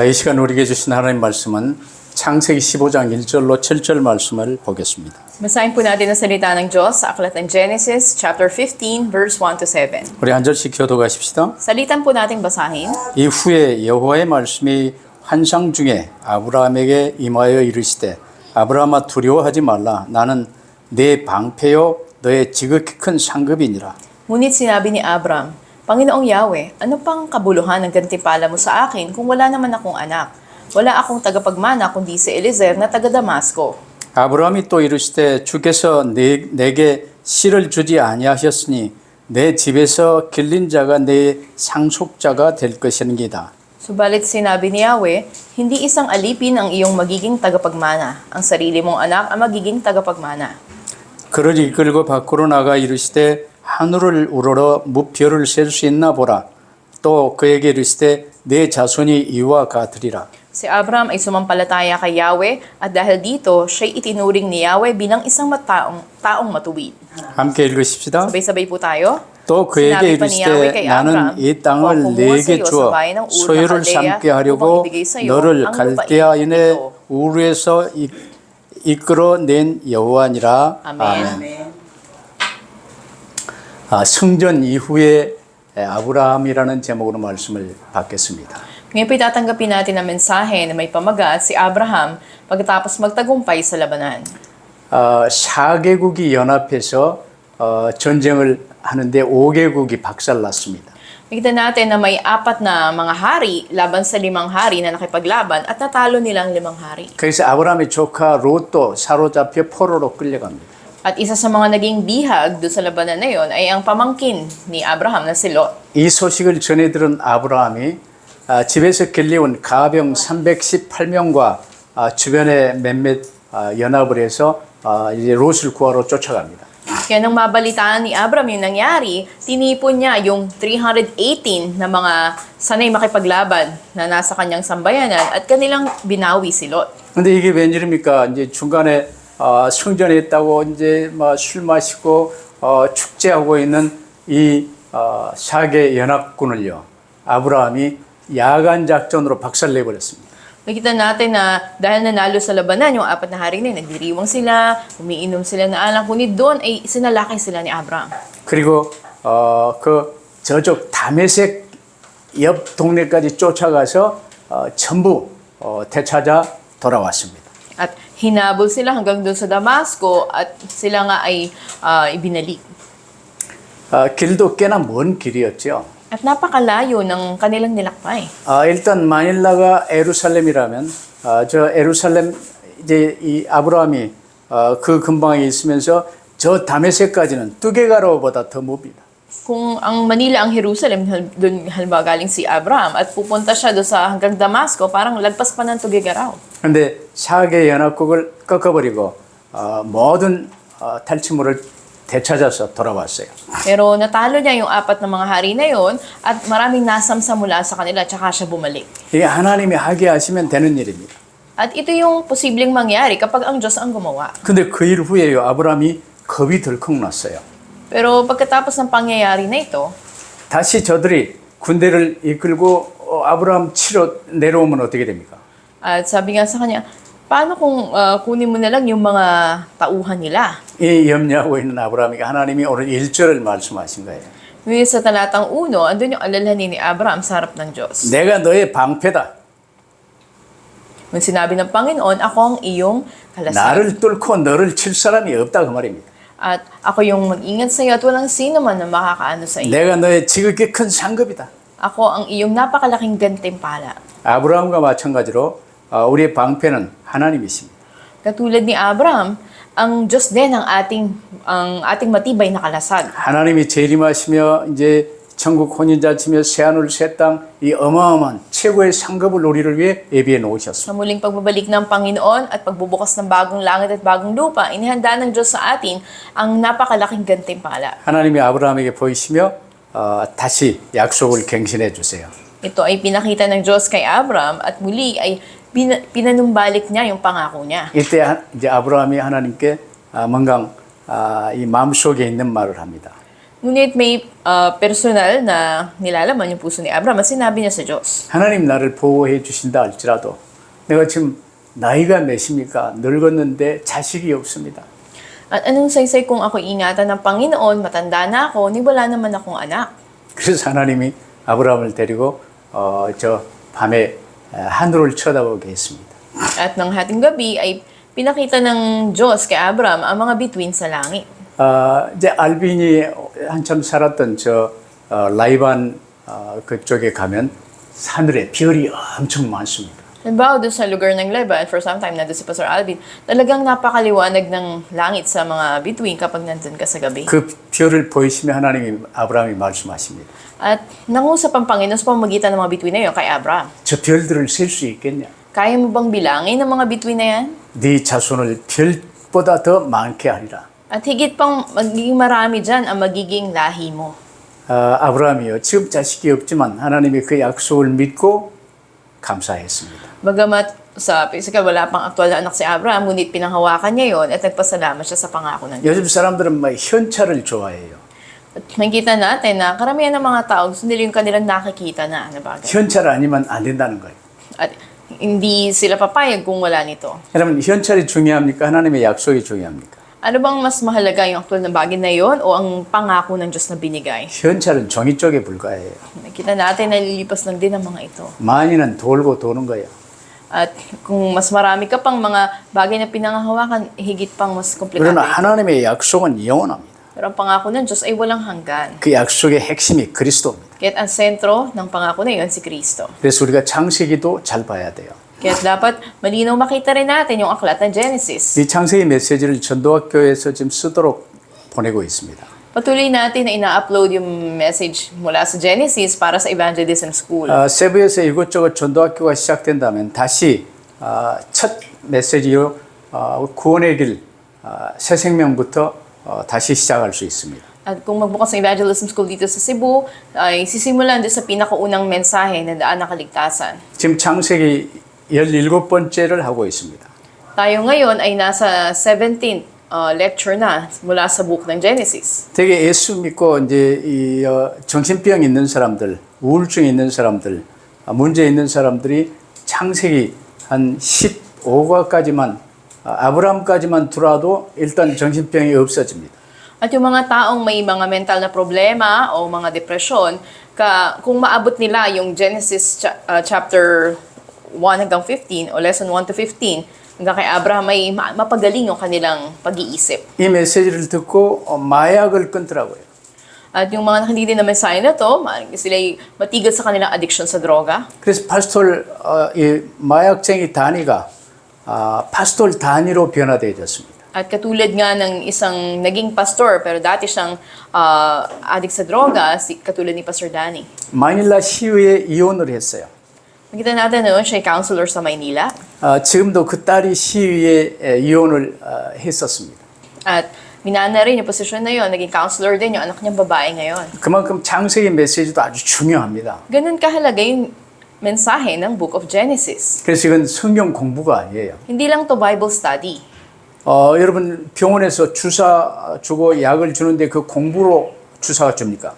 이 시간 우리에게 주신 하나님 말씀은 창세기 15장 1절로 7절 말씀을 보겠습니다. Basahin po natin ang salita ng Diyos sa aklat ng Genesis, chapter 15, verse 1 to 7. 우리 한 절씩 교독하십시다. Salitan po nating basahin. 이후에 여호와의 말씀이 환상 중에 아브라함에게 임하여 이르시되 아브라함아 두려워하지 말라 나는 네 방패요 너의 지극히 큰 상급이니라. Ngunit sinabi ni Abram, Panginoong Yahweh, ano pang kabuluhan ng gantimpala mo sa akin kung wala naman akong anak? Wala akong tagapagmana kundi si Eliezer na taga Damasco. 아브라함이 또 이르시되 주께서 내게 씨를 주지 아니하셨으니 내 집에서 길린 자가 내 상속자가 될 것이니이다. Subalit sinabi ni Yahweh, hindi isang alipin ang iyong magiging tagapagmana. Ang sarili mong anak ang magiging tagapagmana. 그를 이끌고 밖으로 나가 이르시되 하늘을 우러러 무별을 셀 수 있나 보라. 또 그에게 이르시되 내 자손이 이와 같으리라. Si Abram ay sumampalataya kay Yahweh at dahil dito, siya'y itinuring ni Yahweh bilang isang taong matuwid. 함께 읽으십시다. Sabay-sabay po tayo. 또 그에게 Sinabi pa ni Yahweh 이르시되 kay 나는 Abram, 이 땅을 "Kung kumuha 네게 sa iyo 주어 sa bayan ng Ur na 소유를 Kaldea, 삼게 하려고 upang ibigay sa iyo 너를 ang lupain 갈대아인의 ito." 우르에서 이끌어낸 여호와니라. Amen. 성전 이후에 아브라함이라는 제목으로 말씀을 받겠습니다. Ngayon po tatanggapin natin ang mensahe na may pamagat si Abraham pagkatapos magtagumpay sa labanan. 4개국이 연합해서 전쟁을 하는데 5개국이 박살났습니다. Nakita natin na may 4 na mga hari laban sa 5 hari na nakipaglaban at natalo nilang 5 hari. 그래서 아브라함의 조카 롯도 사로잡혀 포로로 끌려갑니다. At isa sa mga naging bihag doon sa labanan na yon ay ang pamangkin ni Abraham na si Lot. 이 소식을 전해 들은 아브라함이 집에서 길리온 가병 318명과 주변에 몇몇 연합을 해서 이제 롯을 구하러 쫓아갑니다. Kaya nang mabalitaan ni Abram yung nangyari, tinipon niya yung 318 na mga sanay makipaglaban na nasa kanyang sambayanan at kanilang binawi si Lot. 근데 이게 웬일입니까? 이제 중간에 성전에 있다고 이제 술 마시고 축제하고 있는 이 4개 연합군을요. 아브라함이 야간 작전으로 박살내 버렸습니다. Nakita natin na dahil nanalo sa labanan, yung 4 na hari na nagdiriwang sila, umiinom sila na alak, ngunit doon ay sinalakay sila ni Abram. 그리고 그 저쪽 다메섹 옆 동네까지 쫓아가서 전부 되찾아 돌아왔습니다. At hinabol sila hanggang doon sa Damasco at sila nga ay ibinalik. 길도 꽤나 먼 길이었죠. At napakalayo ng kanilang nilakbay. 일단 마닐라가 에루살렘이라면 저 에루살렘 이제 이 아브라함이 그 근방에 있으면서 저 다메섹까지는 두개가로보다 더 멉니다. Kung ang Manila ang Jerusalem, doon halimbawa galing si Abraham at pupunta siya doon sa hanggang Damasco, parang lagpas pa ng Tugigaraw. 그런데 4개 연합국을 꺾어버리고 모든 탈취물을 되찾아서 돌아왔어요. Pero natalo niya yung 4 na mga hari na yon at maraming nasamsa mula sa kanila at saka siya bumalik. 이게 하나님이 하게 하시면 되는 일입니다. At ito yung posibleng mangyari kapag ang Diyos ang gumawa. 근데 그 일 후에요 아브라함이 겁이 덜컥 났어요. Pero pagkatapos ng pangyayari na ito, 다시 저들이 군대를 이끌고 아브라함 치러 내려오면 어떻게 됩니까? at sabi nga sa kanya, paano kung kunin mo na lang yung mga tauhan nila? 이 염려하고 있는 아브라함이 하나님이 오늘 1절을 말씀하신 거예요. Ngunit sa talatang 1, andun yung alalahanin ni Abraham sa harap ng Diyos. 내가 너의 방패다. Nung sinabi ng Panginoon, ako ang iyong kalasag. 나를 뚫고 너를 칠 사람이 없다 그 말입니다. At ako yung mag-ingat sa iyo at walang sino man na makakaano sa iyo. 내가 너의 지극히 큰 상급이다. Ako ang iyong napakalaking gantimpala. 아브라함과 마찬가지로 우리의 방패는 하나님이십니다. Katulad ni Abraham, ang Diyos din ang ating matibay na kalasag. 하나님이 재림하시며 이제 천국 혼인잔치며 새하늘 새 땅 이 어마어마한 최고의 상급을 우리를 위해 예비해 놓으셨습니다. Sa muling pagbabalik ng Panginoon at pagbubukas ng bagong langit at bagong lupa, inihanda ng Diyos sa atin ang napakalaking gantimpala. 하나님이 아브라함에게 보이시며 다시 약속을 갱신해 주세요. Ito ay pinakita ng Diyos kay Abraham at muli ay pinanumbalik niya yung pangako niya. 이때 이제 아브라함이 하나님께 뭔가 이 마음속에 있는 말을 합니다. Ngunit may personal na nilalaman yung puso ni Abraham at sinabi niya sa Diyos. 하나님 나를 보호해 주신다 할지라도 내가 지금 나이가 몇입니까? 늙었는데 자식이 없습니다. At anong saysay kung ako ingatan ng Panginoon, matanda na ako, ni wala naman akong anak. 그래서 하나님이 아브라함을 데리고 저 밤에 하늘을 쳐다보게 했습니다. At ng hating gabi ay pinakita ng Diyos kay Abraham ang mga bituin sa langit. 이제 알빈이 한참 살았던 저 라이반 그쪽에 가면 하늘에 별이 엄청 많습니다. Halimbawa, doon sa lugar ng Laban, for some time, nandun si Pastor Alvin, talagang napakaliwanag ng langit sa mga bituin kapag nandun ka sa gabi. 그 별을 보이시며 하나님이 아브라함이 말씀하십니다. At nangusap ang Panginoon sa pamamagitan ng mga bituin na yun kay Abraham. 저 별들을 셀 수 있겠냐? Kaya mo bang bilangin ang mga bituin na yan? 네 자손을 별보다 더 많게 하리라. At higit pang magiging marami dyan ang magiging lahi mo. 아브라함이요. 지금 자식이 없지만 하나님이 그 약속을 믿고 감사했습니다. Bagamat sa physical wala pang aktual na anak si Abraham, ngunit pinanghawakan niya yon at nagpasalamat siya sa pangako ng Diyos. 요즘 사람들은 막 현찰을 좋아해요. At makikita natin na karamihan ng mga tao gusto nila yung kanilang nakikita na bagay. 현찰 아니면 안 된다는 거예요. At hindi sila papayag kung wala nito. 여러분 현찰이 중요합니까? 하나님의 약속이 중요합니까? Ano bang mas mahalaga, yung aktual na bagay na yon o ang pangako ng Diyos na binigay? 현찰은 종이 쪽에 불과해요. Nakita natin na lilipas lang din ang mga ito. 만인은 돌고 도는 거예요. At kung mas marami ka pang mga bagay na pinanghahawakan, higit pang mas komplikado. 그러나 하나님의 약속은 영원합니다. Pero ang pangako ng Diyos ay walang hanggan. 그 약속의 핵심이 그리스도입니다. Kaya't ang sentro ng pangako na yon si Kristo. 그래서 우리가 창세기도 잘 봐야 돼요. Kaya dapat malinaw makita rin natin yung aklat ng Genesis. 이 창세기 메시지를 전도학교에서 지금 쓰도록 보내고 있습니다. Patuloy natin na ina-upload yung message mula sa Genesis para sa Evangelism School. 세부에서 이곳저곳 전도학교가 시작된다면 다시 첫 메시지로 구원의 길, 새 생명부터 다시 시작할 수 있습니다. At kung magbukas ng Evangelism School dito sa Cebu, ay sisimulan din sa pinakaunang mensahe na daan ng kaligtasan. 지금 창세기 17번째를 하고 있습니다. Tayo ngayon ay nasa 17th lecture na mula sa book ng Genesis. 되게 예수 믿고 이제 이 정신병 있는 사람들, 우울증 있는 사람들, 문제 있는 사람들이 창세기 한 15과까지만 아브라함까지만 들어와도 일단 정신병이 없어집니다. At yung mga taong may mga mental na problema o mga depresyon, kung maabot nila yung Genesis chapter 1 hanggang 15 o lesson 1 to 15, hanggang kay Abraham ay mapagaling yung kanilang pag-iisip. 이 메시지를 듣고 마약을 끊더라고요. At yung mga nakikinig na mensahe na to, sila ay matigil sa kanilang addiction sa droga. 그래서 파스톨 이 마약쟁이 다니가 파스톨 다니로 변화되어졌습니다. At katulad nga ng isang naging pastor, pero dati siyang addict sa droga, katulad ni Pastor Danny. 마닐라 시위에 이혼을 했어요. Nakita natin noon, siya ay counselor sa Maynila. 지금도 그 딸이 시위에 이혼을 했었습니다. At minana rin yung posisyon na yun, naging counselor din yung anak niyang babae ngayon. 그만큼 창세기 메시지도 아주 중요합니다. Ganun kahalaga yung mensahe ng Book of Genesis. 그래서 이건 성경 공부가 아니에요. Hindi lang to Bible study. 여러분 병원에서 주사 주고 약을 주는데 그 공부로 주사가 줍니까?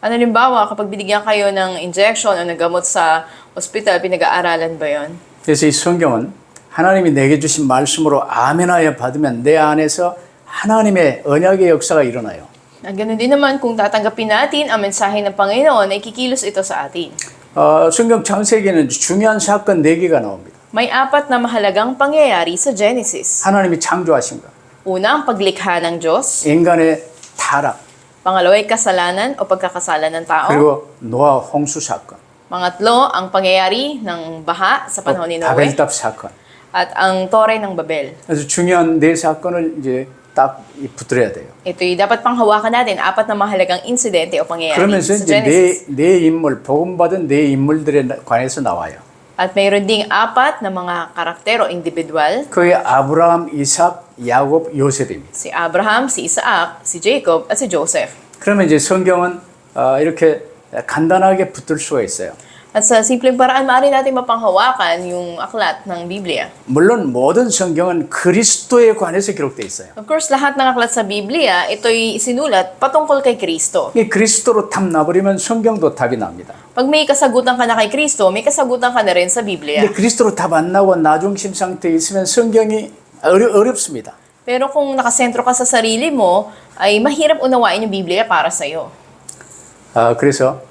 Halimbawa, kapag binigyan kayo ng injection o ng gamot sa ospital, pinag-aaralan ba yon? 그래서 이 성경은 하나님이 내게 주신 말씀으로 아멘하여 받으면 내 안에서 하나님의 언약의 역사가 일어나요. At ganun din naman, kung tatanggapin natin ang mensahe ng Panginoon, ay kikilos ito sa atin. 성경 창세기는 중요한 사건 4개가 나옵니다. May 4 na mahalagang pangyayari sa Genesis. 하나님이 창조하신 것, Una, ang paglikha ng Diyos. 인간의 타락, Pangalawa ay kasalanan o pagkakasalan ng tao. 그리고 노아 홍수 사건, Pangatlo, ang pangyayari ng baha sa panahon ni Noe. 바벨탑 사건. At ang tore ng Babel. 그래서 중요한 4 사건을 이제 딱 붙들어야 돼요. Ito'y dapat pang hawakan natin, 4 na mahalagang insidente o pangyayari 그러면서 sa 이제 Genesis. 내 인물, 복음받은 내 인물들에 관해서 나와요. At mayroon ding 4 na mga karakter o individual. 그게 아브라함, 이삭, 야곱, 요셉입니다. Si Abraham, si Isaac, si Jacob, at si Joseph. 그러면 이제 성경은 이렇게 간단하게 붙들 수가 있어요. At sa simpleng paraan, maaari natin mapanghawakan yung aklat ng Biblia. 물론 모든 성경은 그리스도에 관해서 기록되어 있어요. Of course, lahat ng aklat sa Biblia, ito'y isinulat patungkol kay Kristo. 이 그리스도로 답 나버리면 성경도 답이 납니다. Pag may kasagutan ka na kay Kristo, may kasagutan ka na rin sa Biblia. 근데 그리스도로 답 안 나고 나중심 상태에 있으면 성경이 어렵습니다. Pero kung nakasentro ka sa sarili mo, ay mahirap unawain yung Biblia para sa'yo. 그래서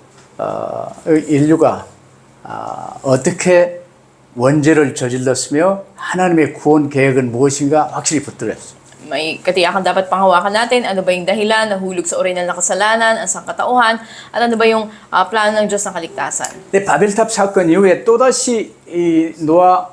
인류가 어떻게 원죄를 저질렀으며 하나님의 구원 계획은 무엇인가 확실히 붙들었어요. May katiyakan dapat panghawakan natin. Ano ba yung dahilan na hulog sa orihinal na kasalanan, ang sangkatauhan, at ano ba yung plano ng Diyos ng kaligtasan. 근데 바벨탑 사건 이후에 또다시 이 노아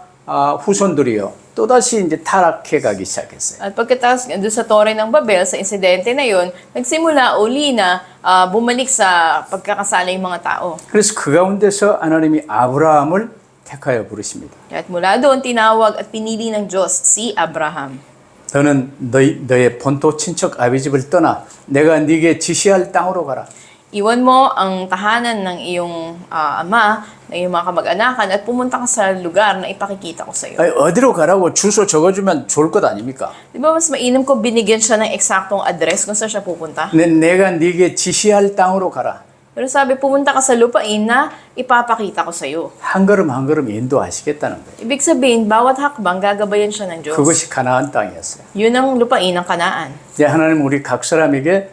후손들이요. 또다시 이제 타락해 가기 시작했어요. At pagkatapos doon sa Tore ng Babel, sa insidente na yon, nagsimula uli na bumalik sa pagkakasala yung mga tao. 그래서 그 가운데서 하나님이 아브라함을 택하여 부르십니다. At mula doon, tinawag at pinili ng Diyos si Abraham. 너는 너의 본토 친척 아비 집을 떠나 내가 네게 지시할 땅으로 가라. Iwan mo ang tahanan ng iyong ama, ng iyong mga kamag-anakan, at pumunta ka sa lugar na ipakikita ko sa iyo. 아니, 어디로 가라고 주소 적어주면 좋을 것 아닙니까? Di ba mas mainam ko binigyan siya ng eksaktong address kung saan siya pupunta? 내가 네게 지시할 땅으로 가라. Pero sabi, pumunta ka sa lupain na ipapakita ko sa iyo. 한 걸음 한 걸음 인도하시겠다는 거예요. Ibig sabihin, bawat hakbang gagabayan siya ng Diyos. 그것이 가나안 땅이었어요. Yun ang lupain ng Kanaan. 이제 하나님 우리 각 사람에게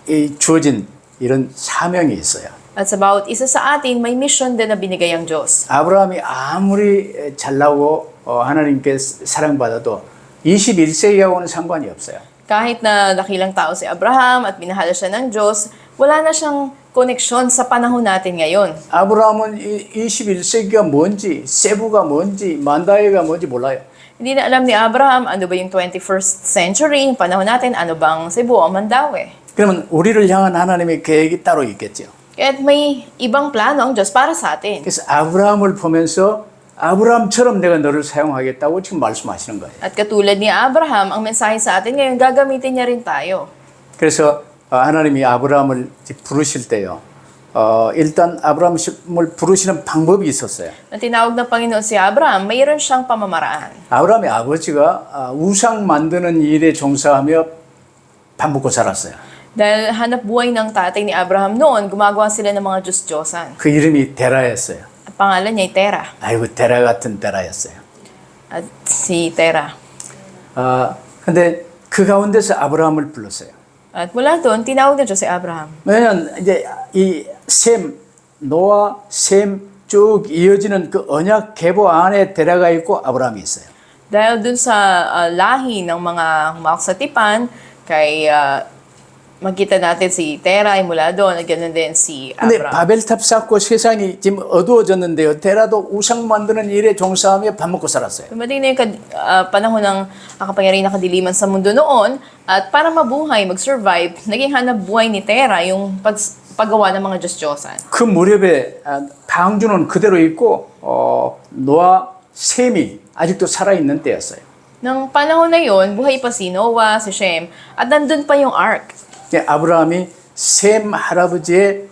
이 주어진 이런 사명이 있어요. At sa bawat isa sa atin, may mission din na binigay ang Diyos. 아브라함이 아무리 잘나고 하나님께 사랑받아도 21세기하고는 상관이 없어요. Kahit na dakilang tao si Abraham at minahal siya ng Diyos, wala na siyang koneksyon sa panahon natin ngayon. 아브라함은 21세기가 뭔지, 세부가 뭔지, 만다이가 뭔지 몰라요. Hindi na alam ni Abraham ano ba yung 21st century, yung panahon natin, ano bang Cebu o Mandaue. 그러면 우리를 향한 하나님의 계획이 따로 있겠죠. Kaya't may ibang plano ang Diyos para sa atin. 그래서 아브라함을 보면서 아브라함처럼 내가 너를 사용하겠다고 지금 말씀하시는 거예요. At katulad ni Abraham, ang mensahe sa atin ngayon, gagamitin niya rin tayo. 그래서 하나님이 아브라함을 부르실 때요. 일단 아브라함을 부르시는 방법이 있었어요. Nang tinawag ng Panginoon si Abraham, mayroon siyang pamamaraan. 아브라함의 아버지가 우상 만드는 일에 종사하며 밥 먹고 살았어요. Dahil hanap buhay ng tatay ni Abraham noon, gumagawa sila ng mga Diyos-Diyosan. 그 이름이 데라였어요. Ang pangalan niya ay Tera. 아이고 데라 같은 데라였어요. At si Tera. 근데 그 가운데서 아브라함을 불렀어요. At mula doon, tinawag ng Diyos si Abraham. 왜냐면 이제 이 셈, 노아, 셈 쭉 이어지는 그 언약 계보 안에 데라가 있고 아브라함이 있어요. Dahil dun sa lahi ng mga humaksatipan, kay makita natin si Tera ay mula doon at ganoon din si 근데 Abraham. 바벨탑 쌓고 세상이 지금 어두워졌는데요. 데라도 우상 만드는 일에 종사하며 밥 먹고 살았어요. Dumating na yung panahon ng kapangyarihan na kadiliman sa mundo noon at para mabuhay, mag-survive, naging hanap buhay ni Tera yung paggawa ng mga Diyos-Diyosan. 그 무렵에 방주는 그대로 있고 노아, 셈이 아직도 살아있는 때였어요. Nang panahon na yon, buhay pa si Noah, si Shem, at nandun pa yung ark. 아브라함이 셈 할아버지의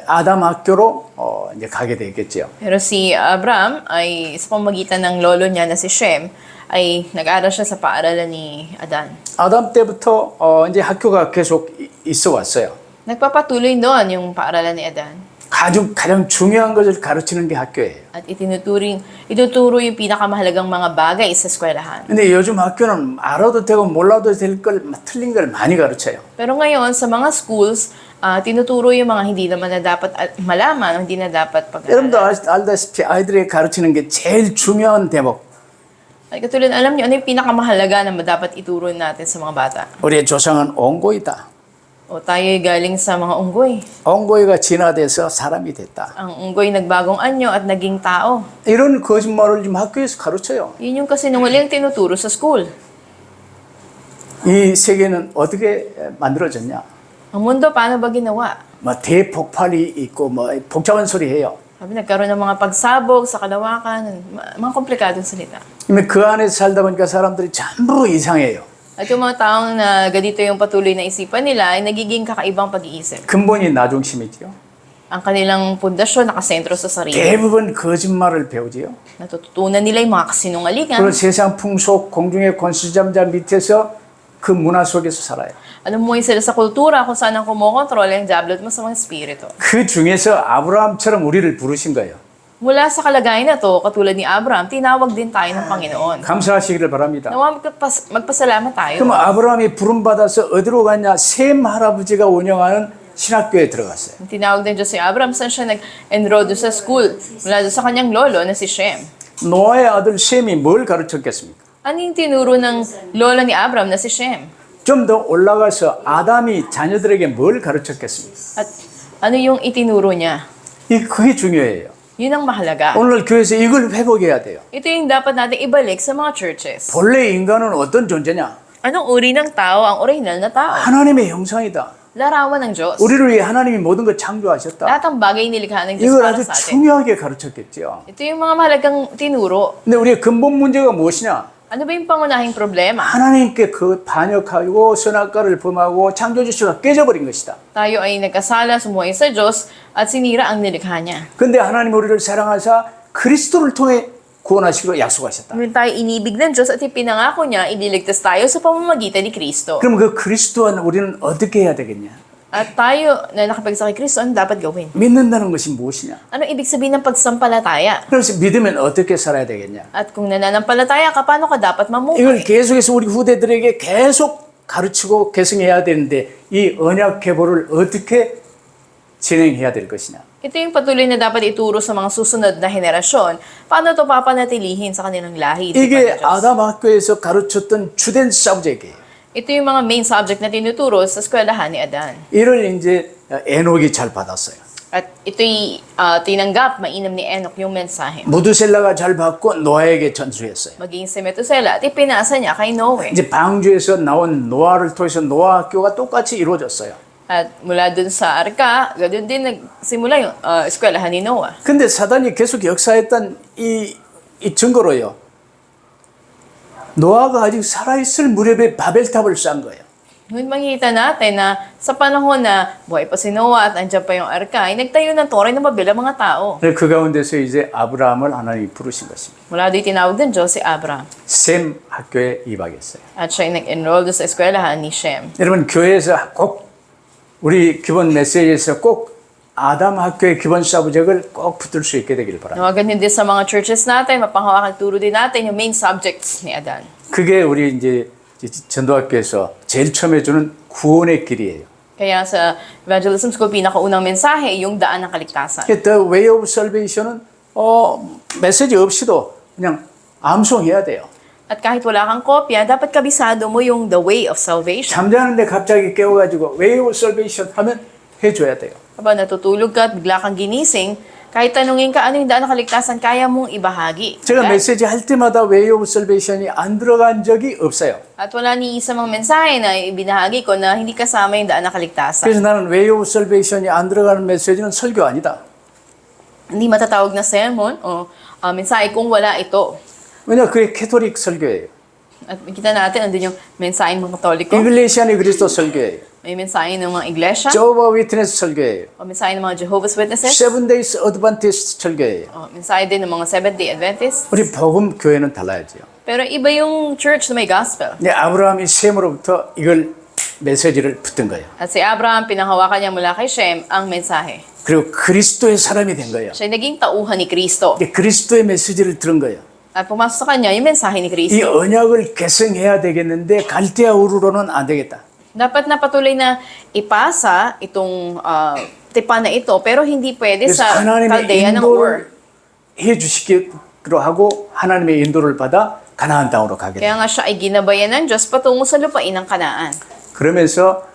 아담 학교로 이제 가게 되겠죠. Pero si Abraham ay sa pamamagitan ng lolo niya na si Shem ay nag-aral siya sa paaralan ni Adan. 아담 때부터 이제 학교가 계속 있어 왔어요. Nagpapatuloy doon yung paaralan ni Adan. 가장 중요한 것을 가르치는 게 학교예요. At ituturo yung pinakamahalagang mga bagay sa eskwelahan. 근데 요즘 학교는 알아도 되고 몰라도 될 걸 틀린 걸 많이 가르쳐요. Pero ngayon, sa mga schools, tinuturo yung mga hindi naman na dapat malaman, hindi na dapat 여러분도 pag-aralan. 알다시피 아이들에게 가르치는 게 제일 중요한 대목. Ay, katulad, alam niyo, ano yung pinakamahalaga na dapat ituro natin sa mga bata? 우리의 조상은 옹고이다. O tayo'y galing sa mga unggoy. 옹고이가 진화돼서 사람이 됐다. Ang unggoy nagbagong anyo at naging tao. 이런 거짓말을 지금 학교에서 가르쳐요. Yun yung kasinungaling tinuturo sa school. 이 세계는 어떻게 만들어졌냐? Ang mundo, paano ba ginawa? 뭐 대폭발이 있고 뭐 복잡한 소리 해요. Sabi, nagkaroon ng mga pagsabog sa kalawakan, mga komplikadong salita. 그 안에 살다 보니까 사람들이 전부 이상해요. At yung mga taong na ganito yung patuloy na isipan nila ay nagiging kakaibang pag-iisip. 근본이 나중심이죠. Ang kanilang pundasyon nakasentro sa sarili. 대부분 거짓말을 배우지요. Natututunan nila yung mga kasinungalingan. 그리고 세상 풍속, 공중의 권수잠자 밑에서 그 문화 속에서 살아요. Mo'y sila sa kultura kung saan ang kumokontrol ang diablo at masamang espiritu. 그 중에서 아브라함처럼 우리를 부르신 거예요. Mula sa kalagayan na to, katulad ni Abraham, tinawag din tayo ng Panginoon. 감사하시기를 바랍니다. Nawa magpasalamat tayo. 그럼 아브라함이 부름받아서 어디로 갔냐? 셈 할아버지가 운영하는 신학교에 들어갔어요. Tinawag din Diyos si Abraham, saan siya nag-enroll doon sa school? Mula doon sa kanyang lolo na si Shem. 노아의 아들 셈이 뭘 가르쳤겠습니까? Ano yung tinuro ng lola ni Abraham na si Shem? 좀 더 올라가서 아담이 자녀들에게 뭘 가르쳤겠습니까? At ano yung itinuro niya? 그게 중요해요. Yun ang mahalaga. 오늘 교회에서 이걸 회복해야 돼요. Ito yung dapat natin ibalik sa mga churches. 본래 인간은 어떤 존재냐? Anong uri ng tao ang original na tao? 하나님의 형상이다. Larawan ng Diyos. 우리를 위해 하나님이 모든 걸 창조하셨다. Lahat ng bagay nilikha ng Diyos 이걸 para 아주 sa atin. 중요하게 가르쳤겠죠. Ito yung mga mahalagang tinuro. 근데 우리의 근본 문제가 무엇이냐? Ano ba yung pangunahing problema? 하나님께 그 반역하고 선악과를 범하고 창조주시가 깨져버린 것이다. Tayo ay nagkasala, sumuhay sa Diyos, at sinira ang nilikha niya. 근데 하나님 우리를 사랑하사 그리스도를 통해 구원하시기로 약속하셨다. Ngunit tayo inibig ng Diyos at ipinangako niya, ililigtas tayo sa pamamagitan ni Kristo. 그럼 그 그리스도와 우리는 어떻게 해야 되겠냐? At tayo na nakapagsa kay Kristo, ano dapat gawin? 믿는다는 것이 무엇이냐? Ano ibig sabihin ng pagsampalataya? 그래서 믿으면 어떻게 살아야 되겠냐? At kung nananampalataya ka, paano ka dapat 이걸 mamuhay? 계속해서 우리 후대들에게 계속 가르치고 계승해야 되는데 이 언약 계보를 어떻게 진행해야 될 것이냐? Ito yung patuloy na dapat ituro sa mga susunod na henerasyon. Paano ito papanatilihin sa kanilang lahi? 이게 아담 학교에서 가르쳤던 주된 사브젝트예요. Ito yung mga main subject na tinuturo sa eskwelahan ni Adan. 이를 이제 에녹이 잘 받았어요. At ito'y tinanggap, mainam ni Enoch yung mensahe. 무드셀라가 잘 받고 노아에게 전수했어요. Maging si Methuselah at ipinasa niya kay Noe. 이제 방주에서 나온 노아를 통해서 노아 학교가 똑같이 이루어졌어요. At mula dun sa arka, ganoon din nagsimula yung eskwelahan ni Noah. 근데 사단이 계속 역사했던 이 증거로요. 노아가 아직 살아있을 무렵에 바벨탑을 쌓은 거예요. Ngunit makikita natin na sa panahon na buhay pa si Noah at andyan pa yung arka, ay nagtayo ng Torah ng Babel ang mga tao. 그 가운데서 이제 아브라함을 하나님이 부르신 것입니다. Mula doon tinawag din Diyos si Abraham. 셈 학교에 입학했어요. At siya ay nag-enroll doon sa eskwelahan ni Shem. 여러분 교회에서 꼭 우리 기본 메시지에서 꼭 아담 학교의 기본 사부적을 꼭 붙들 수 있게 되길 바랍니다. Nawagan din sa mga churches natin, mapanghawakan turo din natin yung main subjects ni Adan. 그게 우리 이제 전도학교에서 제일 처음 해주는 구원의 길이에요. Kaya sa evangelism school, pinakaunang mensahe, yung daan ng kaligtasan. The way of salvation은 메시지 없이도 그냥 암송해야 돼요. At kahit wala kang kopya, dapat kabisado mo yung the way of salvation. 잠자는데 갑자기 깨워가지고 way of salvation 하면 해줘야 돼요. Kapag natutulog ka at bigla kang ginising, kahit tanungin ka ano yung daan ng kaligtasan, kaya mong ibahagi. 제가 Agad. 메시지 할 때마다 way of salvation이 안 들어간 적이 없어요. At wala ni isa mang mensahe na ibinahagi ko na hindi kasama yung daan ng kaligtasan. 그래서 나는 way of salvation이 안 들어가는 메시지는 설교 아니다. Hindi matatawag na sermon o mensahe kung wala ito. 왜냐 그게 캐톨릭 설교예요. At makita natin, andun yung mensahe ng mga Katoliko, 이글레시아니 그리스도 설교예요. may mensahe ng mga iglesia, 조바 위트네스 설교예요. o mensahe ng mga Jehovah's Witnesses, 세븐데이스 어드반티스트 설교예요. o mensahe din ng mga Seventh-day Adventists. 우리 복음 교회는 달라야죠. Pero iba yung church na may gospel. 근데 아브라함이 셈으로부터 이걸 메시지를 붙든 거예요. At si Abraham, pinanghawakan niya mula kay Shem ang mensahe. 그리고 그리스도의 사람이 된 거예요. Siya ay naging tauhan ni Kristo. 이게 그리스도의 메시지를 들은 거예요. At pumasok sa kanya yung mensahe ni 이 Kristo. 언약을 계승해야 되겠는데 갈대아 우르로는 안 되겠다. Dapat na patuloy na ipasa itong tipan na ito, pero hindi pwede 그래서 sa 하나님의 kaldeya ng Ur. 인도를 해주시기로 하고 하나님의 인도를 받아 가나안 땅으로 가게 돼요. Kaya nga siya ay ginabayan ng Diyos patungo sa lupain ng Kanaan. 그러면서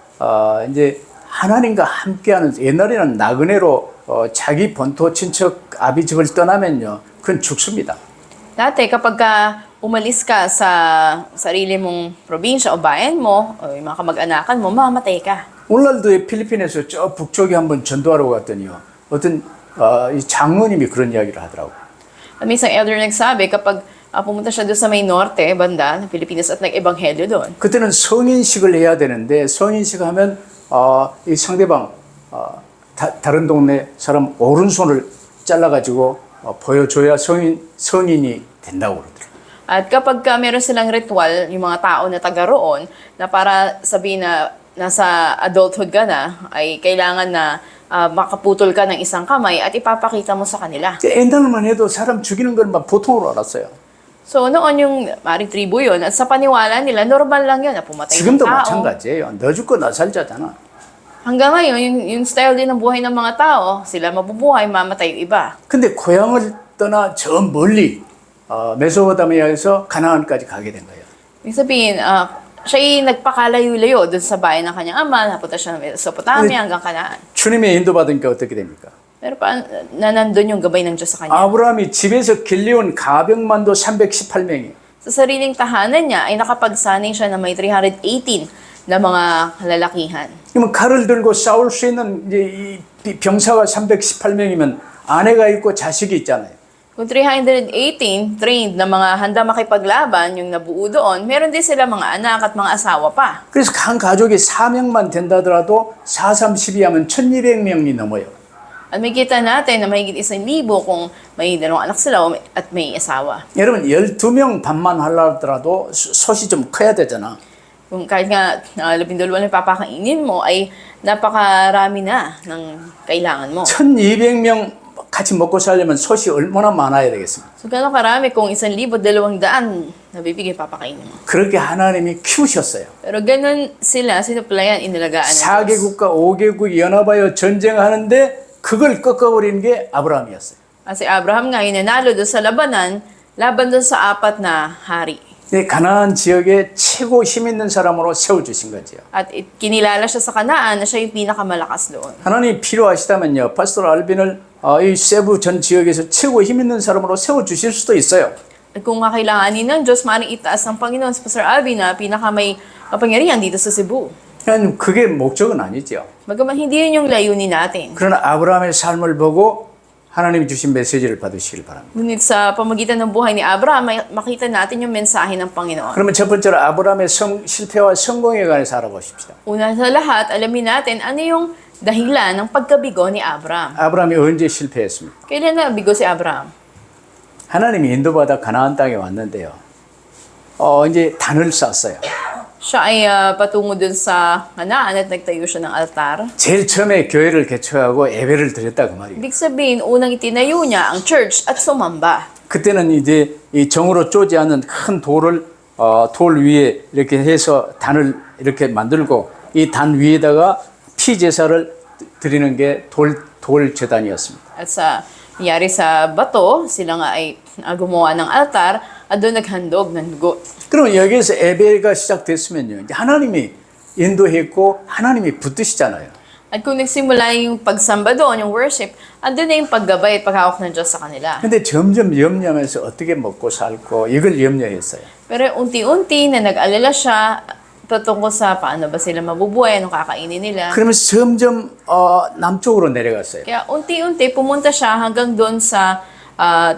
이제 하나님과 함께하는 옛날에는 나그네로 자기 본토 친척 아비 집을 떠나면요, 그건 죽습니다. Dati, kapag ka umalis ka sa sarili mong probinsya o bayan mo, o yung mga kamag-anakan mo, mamamatay ka. 오늘날도 필리핀에서 저 북쪽에 한번 전도하러 갔더니요, 어떤 이 장로님이 그런 이야기를 하더라고요. At may isang elder nagsabi, kapag pumunta siya doon sa may norte, banda ng Pilipinas at nag-ebanghelyo doon, 그때는 성인식을 해야 되는데 성인식 하면 이 상대방 다른 동네 사람 오른손을 잘라가지고 보여줘야 성인이 된다고 그러더라고요. At kapag meron silang ritual, yung mga tao na taga roon, na para sabihin na nasa adulthood ka na, ay kailangan na makaputol ka ng isang kamay at ipapakita mo sa kanila. 옛날만 해도 사람 죽이는 걸 막 보통으로 알았어요. So noon yung maring tribo yun, at sa paniwala nila, normal lang yun na pumatay ng 지금도 tao. 마찬가지예요. 너 죽고 나 살자잖아. Hanggang ngayon, yung style din ng buhay ng mga tao, sila mabubuhay, mamatay yung iba. 근데 고향을 떠나 저 멀리 메소포타미아에서 가나안까지 가게 된 거예요. Ibig sabihin, siya'y nagpakalayo-layo doon sa bayan ng kanyang ama, napunta siya ng Mesopotamia hanggang Kanaan. 주님의 인도받으니까 어떻게 됩니까? Pero paano na nandun yung gabay ng Diyos sa kanya? 아브라함이 집에서 길리온 가병만도 318명이. Sa sariling tahanan niya ay nakapagsanay siya na may 318 na mga lalakihan. 그러면 칼을 들고 싸울 수 있는 이제 이 병사가 318명이면 아내가 있고 자식이 있잖아요. Kung 318 trained na mga handa makipaglaban, yung nabuo doon, meron din sila mga anak at mga asawa pa. 그래서 한 가족이 4명만 된다더라도 4, 3, 12 하면 1200명이 넘어요. At may kita natin na mahigit 1,000 kung may dalawang anak sila at may asawa. 여러분 12명 반만 하려더라도 솥이 좀 커야 되잖아. Kung kahit nga 12 na papakainin mo, ay napakarami na ng kailangan mo. 1200명 같이 먹고 살려면 솥이 얼마나 많아야 되겠습니까? So, gano'ng karami kung 1,200 nabibigay papakainin mo. 그렇게 하나님이 키우셨어요. Pero ganun sila, sinuplayan, inalagaan ng Diyos. 4개국과 5개국 연합하여 전쟁하는데 그걸 꺾어버리는 게 아브라함이었어요. At si Abraham nga, yung nanalo doon sa labanan, laban doon sa 4 na hari. 가나안 지역에 최고 힘 있는 사람으로 세워주신 거지요. At kinilala siya sa Kanaan na siya yung pinakamalakas doon. 하나님이 필요하시다면요, 파스토 알빈을 이 세부 전 지역에서 최고 힘 있는 사람으로 세워주실 수도 있어요. At kung kakailanganin ng Diyos, maaaring itaas ng Panginoon sa Pastor Alvin na pinakamay kapangyarihan dito sa Cebu. 그냥 그게 목적은 아니죠. Bagaman hindi yun yung layunin natin. 그러나 아브라함의 삶을 보고 하나님이 주신 메시지를 받으시길 바랍니다. Ngunit sa pamagitan ng buhay ni Abraham, makita natin yung mensahe ng Panginoon. 그러면 첫 번째로 아브라함의 실패와 성공에 관해서 알아보십시다. Una sa lahat, alamin natin ano yung dahilan ng pagkabigo ni Abraham. 아브라함이 언제 실패했습니까? Kailan nabigo si Abraham? 하나님이 인도받아 가나안 땅에 왔는데요. 이제 단을 쌓았어요. Siya ay patungo dun sa Kanaan at nagtayo siya ng altar. 제일 처음에 교회를 개척하고 예배를 드렸다 그 말이에요. Ibig sabihin, unang itinayo niya ang church at sumamba. 그때는 이제 이 정으로 쪼지 않는 큰 돌을 돌 위에 이렇게 해서 단을 이렇게 만들고 이 단 위에다가 피 제사를 드리는 게 돌 제단이었습니다. At sa nangyari sa bato, sila nga ay gumawa ng altar at doon naghandog ng dugo. 그러면 여기에서 예배가 시작됐으면요, 이제 하나님이 인도했고 하나님이 붙드시잖아요. At kung nagsimula yung pagsamba doon, yung worship, andun na yung paggabay at paghawak ng Diyos sa kanila. 근데 점점 염려하면서 어떻게 먹고 살고 이걸 염려했어요. Pero unti-unti na nag-alala siya patungkol sa paano ba sila mabubuhay, anong kakainin nila. 그러면서 점점 남쪽으로 내려갔어요. Kaya unti-unti pumunta siya hanggang doon sa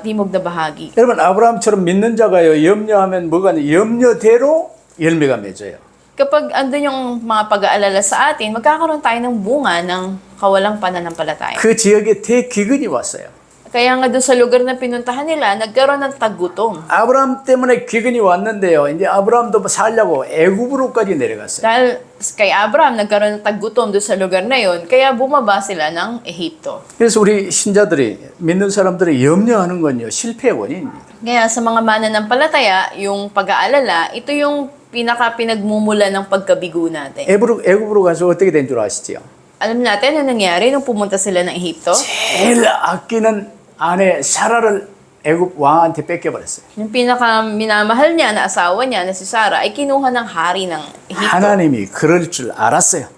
timog na bahagi. 여러분 아브라함처럼 믿는 자가요, 염려하면 뭐가 염려대로 열매가 맺어요. Kapag andun yung mga pag-aalala sa atin, magkakaroon tayo ng bunga ng kawalang pananampalataya. 그 지역에 대기근이 왔어요. Kaya nga doon sa lugar na pinuntahan nila, nagkaroon ng taggutom. 아브라함 때문에 기근이 왔는데요. 이제 아브라함도 살려고 애굽으로까지 내려갔어요. Dahil kay Abraham, nagkaroon ng taggutom doon sa lugar na yon, kaya bumaba sila ng Ehipto. 그래서 우리 신자들이 믿는 사람들이 염려하는 건요, 실패의 원인입니다. Kaya sa mga mananampalataya, yung pag-aalala, ito yung pinaka-pinagmumula ng pagkabigo natin. 애굽으로 가서 어떻게 된 줄 아시죠? Alam natin ano nangyari nung pumunta sila ng Ehipto? 제일 아끼는 아내 사라를 애굽 왕한테 뺏겨버렸어요. Yung pinaka-minamahal niya na asawa niya na si Sarah ay kinuha ng hari ng Ehipto. 하나님이 그럴 줄 알았어요.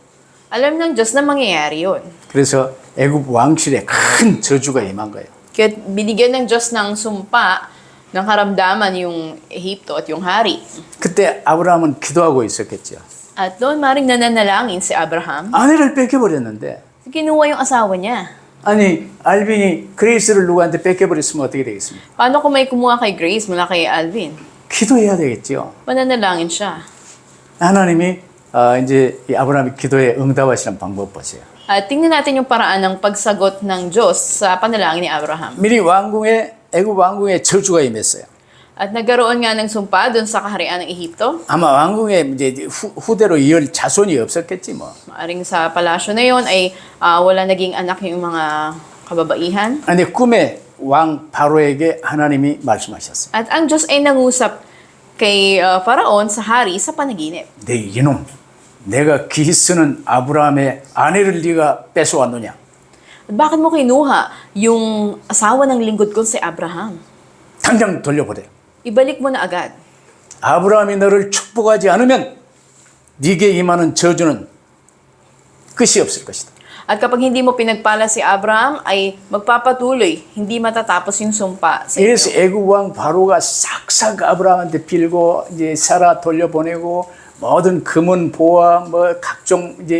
Alam ng Diyos na mangyayari yun. 그래서 애굽 왕실에 큰 저주가 임한 거예요. Kaya binigyan ng Diyos ng sumpa ng karamdaman yung Ehipto at yung hari. 그때 아브라함은 기도하고 있었겠죠. At doon maring nananalangin si Abraham. 아내를 뺏겨버렸는데 Kinuha yung asawa niya. 아니 알빈이 그레이스를 누구한테 뺏겨버렸으면 어떻게 되겠습니까? Paano kung may kumuha kay Grace mula kay Alvin? 기도해야 되겠죠. Mananalangin siya. 하나님이 이제 이 아브라함의 기도에 응답하시는 방법 보세요. At tingnan natin yung paraan ng pagsagot ng Diyos sa panalangin ni Abraham. 미리 애굽 왕궁에 저주가 임했어요. At nagkaroon nga ng sumpa doon sa kaharian ng Ehipto. 아마 왕궁에 이제 후대로 이을 자손이 없었겠지 뭐. Maaring sa palasyo na yon ay wala naging anak yung mga kababaihan. 근데 꿈에 왕 바로에게 하나님이 말씀하셨어요. At ang Diyos ay nangusap kay Faraon sa hari sa panaginip. 내 이놈, 내가 기 쓰는 아브라함의 아내를 네가 뺏어왔느냐? At bakit mo kinuha yung asawa ng lingkod ko si Abraham? 당장 돌려보래. Ibalik mo na agad. 아브라함이 너를 축복하지 않으면 네게 임하는 저주는 끝이 없을 것이다. At kapag hindi mo pinagpala si Abraham, ay magpapatuloy, hindi matatapos yung sumpa sa 그래서 inyo. 애굽 왕 바로가 싹싹 아브라함한테 빌고 이제 사라 돌려보내고 모든 금은 보화 뭐 각종 이제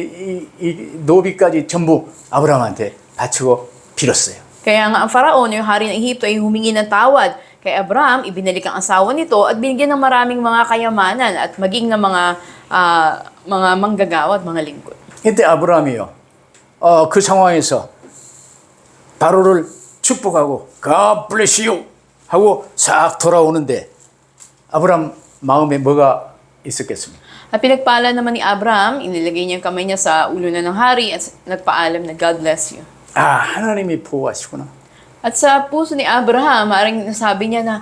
이 노비까지 전부 아브라함한테 바치고 빌었어요. Kaya nga ang Faraon, yung hari ng Ehipto, ay humingi ng tawad kay Abraham, ibinalik ang asawa nito at binigyan ng maraming mga kayamanan at maging ng mga manggagawa at mga lingkod. 이때 아브라함이요. 그 상황에서 바로를 축복하고 God bless you 하고 싹 돌아오는데 아브라함 마음에 뭐가 있었겠습니까? At pinagpala naman ni Abraham, inilagay niya yung kamay niya sa ulo na ng hari at nagpaalam na God bless you. 하나님이 보호하시구나. At sa puso ni Abraham, maaaring nasabi niya na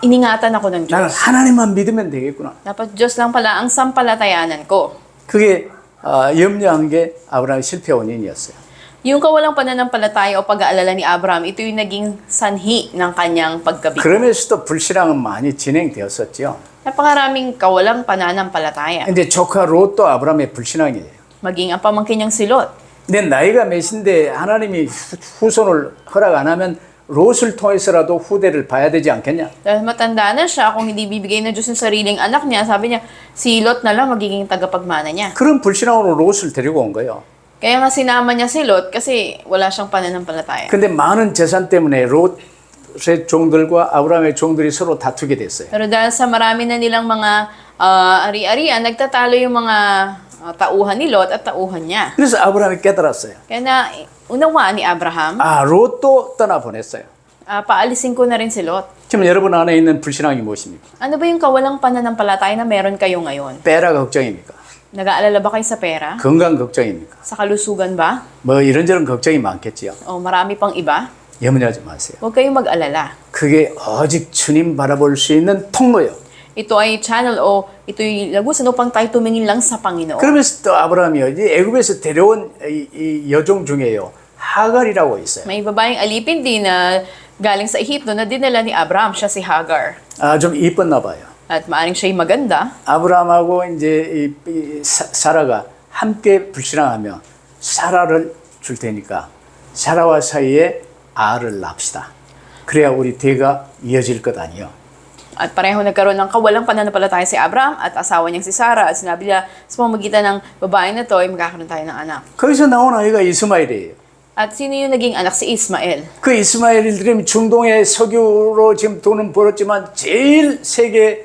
iningatan ako ng 나는 Diyos. 하나님만 믿으면 되겠구나. Dapat Diyos lang pala ang sampalatayanan ko. 그게 염려한 게 아브라함의 실패 원인이었어요. Yung kawalang pananampalataya o pag-aalala ni Abraham, ito yung naging sanhi ng kanyang pagkabigo. 그러면서도 불신앙은 많이 진행되었었죠. Napakaraming kawalang pananampalataya. 근데 조카 롯도 아브라함의 불신앙이에요. Maging ang pamangkin niyang si Lot. 내 나이가 몇인데 하나님이 후손을 허락 안 하면 롯을 통해서라도 후대를 봐야 되지 않겠냐? Dahil matanda na siya, kung hindi bibigay ng Diyos yung sariling anak niya, sabi niya, si Lot na lang magiging tagapagmana niya. 그런 불신앙으로 롯을 데리고 온 거예요. Kaya nga sinama niya si Lot kasi wala siyang pananampalataya. 근데 많은 재산 때문에 롯의 종들과 아브라함의 종들이 서로 다투게 됐어요. Pero dahil sa marami na nilang mga ari-arian, nagtatalo yung mga tauhan ni Lot at tauhan niya. 그래서 아브라함이 깨달았어요. Kaya na unawaan ni Abraham, 롯도 떠나보냈어요. paalisin ko na rin si Lot. 지금 여러분 안에 있는 불신앙이 무엇입니까? Ano ba yung kawalang pananampalataya na meron kayo ngayon? 빼라 걱정입니까? Nag-aalala ba kayo sa pera? 건강 걱정입니까? Sa kalusugan ba? 뭐 이런저런 걱정이 많겠지요. O marami pang iba? 염려하지 마세요. Huwag kayong mag-alala. 그게 오직 주님 바라볼 수 있는 통로예요. Ito ay channel o ito yung lagusan upang tayo tumingin lang sa Panginoon. 그러면서 또 아브라함이요. 이 애굽에서 데려온 이 여종 중에요. 하갈이라고 있어요. May babaeng alipin din na galing sa Ehipto na dinala ni Abraham, siya si Hagar. 좀 이뻤나 봐요. At maaring siya'y maganda. 아브라함하고 이제 사라가 함께 불신앙하며 사라를 줄 테니까 사라와 사이에 아를 낳읍시다. 그래야 우리 대가 이어질 것 아니요. At pareho nagkaroon ng kawalang pananampalataya si Abraham at asawa niyang si Sarah. At sinabi niya, sa pamamagitan ng babae na to, ay magkakaroon tayo ng anak. 거기서 나온 아이가 이스마엘이에요. At sino yung naging anak? Si Ismael. 그 이스마엘이 중동의 석유로 지금 돈은 벌었지만 제일 세계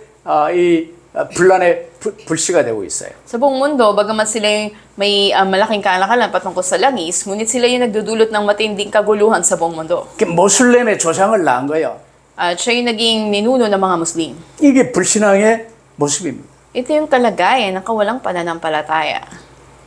이 분란의 불씨가 되고 있어요. Sa buong mundo, bagamat sila yung may malaking kalakalan patungkol sa langis, ngunit sila yung nagdudulot ng matinding kaguluhan sa buong mundo. 모슬렘의 조상을 낳은 거예요. At siya yung naging ninuno ng mga Muslim. 이게 불신앙의 모습입니다. Ito yung kalagayan ng kawalang pananampalataya.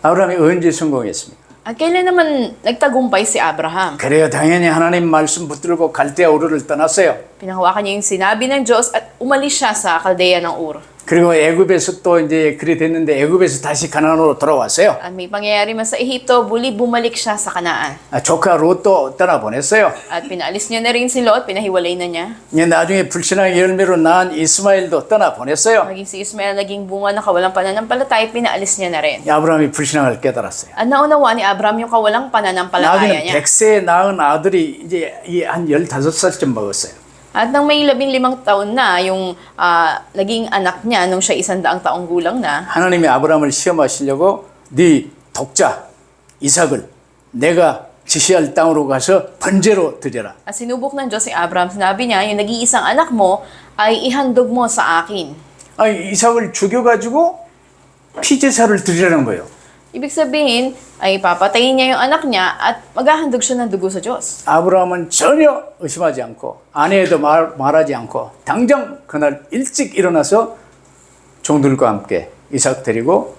아브라함이 언제 성공했습니까? At kailan naman nagtagumpay si Abraham? 그래요. 당연히 하나님 말씀 붙들고 갈대아 우르를 떠났어요. Pinahawakan niya yung sinabi ng Diyos at umalis siya sa Kaldea ng Ur. 그리고 애굽에서 또 이제 그리 됐는데 애굽에서 다시 가나안으로 돌아왔어요. At may pangyayari man sa Ehipto, bumalik siya sa Kanaan. 조카 롯도 떠나보냈어요. At pinaalis niya na rin si Lot, pinahiwalay na niya. 이제 나중에 불신앙의 열매로 낳은 이스마엘도 떠나보냈어요. Maging si Ismael naging bunga ng kawalang pananampalataya, pinaalis niya na rin. 아브라함이 불신앙을 깨달았어요. At naunawa ni Abraham yung kawalang pananampalataya 나중에 niya. 100세에 낳은 아들이 이제 한 15살쯤 먹었어요. At nang may 15 taon na, yung naging anak niya nung siya 100 taong gulang na, 하나님이 아브라함을 시험하시려고 네 독자 이삭을 내가 지시할 땅으로 가서 번제로 드려라. at sinubok ng Diyos si Abraham, sinabi niya, yung nag-iisang anak mo ay ihandog mo sa akin. 아니 이삭을 죽여가지고 피제사를 드리라는 거예요. Ibig sabihin, ay papatayin niya yung anak niya at maghahandog siya ng dugo sa Diyos. 아브라함은 전혀 의심하지 않고 아내에도 말하지 않고 당장 그날 일찍 일어나서 종들과 함께 이삭 데리고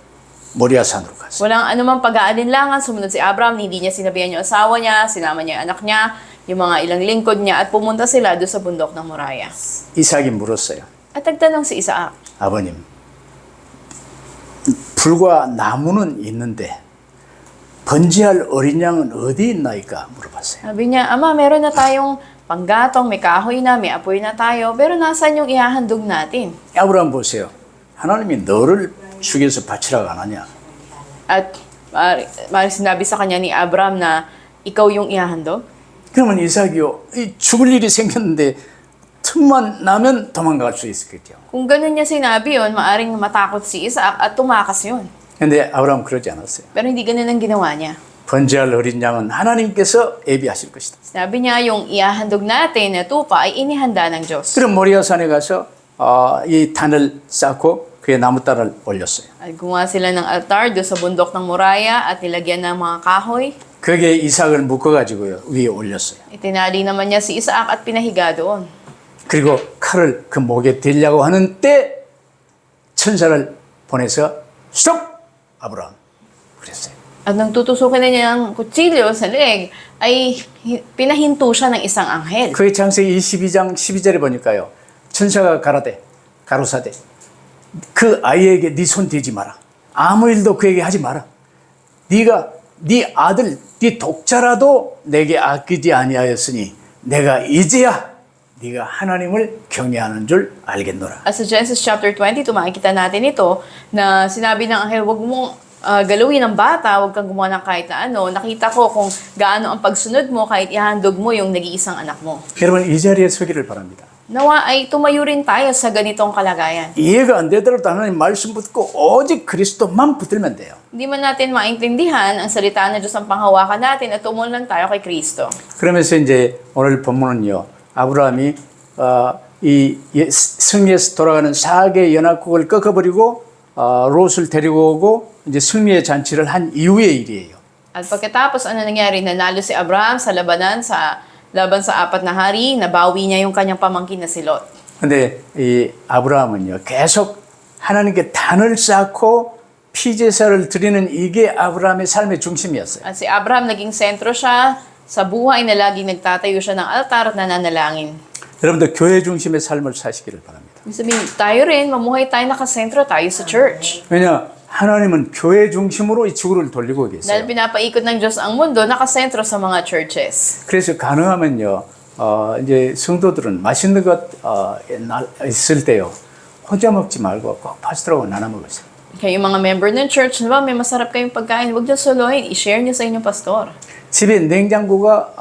모리아산으로 갔어요. Walang anumang pag-aalinlangan, sumunod si Abraham, hindi niya sinabihan yung asawa niya, sinama niya yung anak niya, yung mga ilang lingkod niya, at pumunta sila doon sa bundok ng Moriah. 이삭이 물었어요. At nagtanong si Isaac, 아버님, 불과 나무는 있는데 번제할 어린 양은 어디 있나이까 물어봤어요. sabi niya, Ama, meron na tayong panggatong, may kahoy na, may apoy na tayo, pero nasaan yung ihahandog natin? 아브라함 보세요. 하나님이 너를 죽여서 바치라고 안 하냐? At sinabi sa kanya ni Abraham na ikaw yung ihahandog? 그러면 이삭이요, 이 죽을 일이 생겼는데 틈만 나면 도망갈 수 있었겠죠. Kung ganun niya sinabi yun, maaring matakot si Isaac at tumakas yun. 근데 아브라함 그러지 않았어요. Pero hindi ganun ang ginawa niya. 번제할 어린 양은 하나님께서 예비하실 것이다. Sabi niya, yung ihahandog natin na tupa ay inihanda ng Diyos. 그럼 모리아산에 가서 이 단을 쌓고 그의 나무단을 올렸어요. At gumawa sila ng altar doon sa bundok ng Moriah at nilagyan ng mga kahoy. 거기에 이삭을 묶어가지고요 위에 올렸어요. Itinali naman niya si Isaac at pinahiga doon. 그리고 칼을 그 목에 대려고 하는 때 천사를 보내서 스톱! 아브라함 그랬어요. At nang tutusukin na niya ng kutsilyo sa leeg, ay pinahinto siya ng isang anghel. 그의 창세기 22장 12절에 보니까요. 천사가 가로사대 그 아이에게 네 손 대지 마라. 아무 일도 그에게 하지 마라. 네가 네 아들, 네 독자라도 내게 아끼지 아니하였으니 내가 이제야 네가 하나님을 경외하는 줄 알겠노라. As sa Genesis chapter 22, makikita natin ito na sinabi ng anghel, huwag mong galawin ang bata, huwag kang gumawa ng kahit na ano. Nakita ko kung gaano ang pagsunod mo kahit ihandog mo yung nag-iisang anak mo. 여러분 이 자리에 서기를 바랍니다. Nawa ay tumayo rin tayo sa ganitong kalagayan. 이해가 안 되더라도 하나님 말씀 붙고 오직 그리스도만 붙들면 돼요. Hindi man natin maintindihan ang salita ng Diyos ang panghawakan natin at tumunod lang tayo kay Kristo. 그러면서 이제 오늘 본문은요. 아브라함이 이 승리에서 돌아가는 사악의 연합국을 꺾어버리고 롯을 데리고 오고 이제 승리의 잔치를 한 이후의 일이에요. At pagkatapos, ano nangyari? Nanalo si Abraham sa laban sa 4 na hari, nabawi niya yung kanyang pamangkin na si Lot. 근데 이 아브라함은요. 계속 하나님께 단을 쌓고 피제사를 드리는 이게 아브라함의 삶의 중심이었어요. At si Abraham naging sentro siya sa buhay na laging nagtatayo siya ng altar at nananalangin. 여러분들 교회 중심의 삶을 사시기를 바랍니다. Ibig sabihin, tayo rin, mamuhay tayo nakasentro tayo sa church. 왜냐? 하나님은 교회 중심으로 이 지구를 돌리고 계세요. Dahil pinapaikot ng Diyos ang mundo, nakasentro sa mga churches. 그래서 가능하면요, 이제 성도들은 맛있는 것 있을 때요, 혼자 먹지 말고 꼭 파스터하고 나눠 먹으세요. Kaya yung mga member ng church, diba, may masarap kayong pagkain, huwag niyo solohin, i-share niyo sa inyong pastor. 집에 냉장고가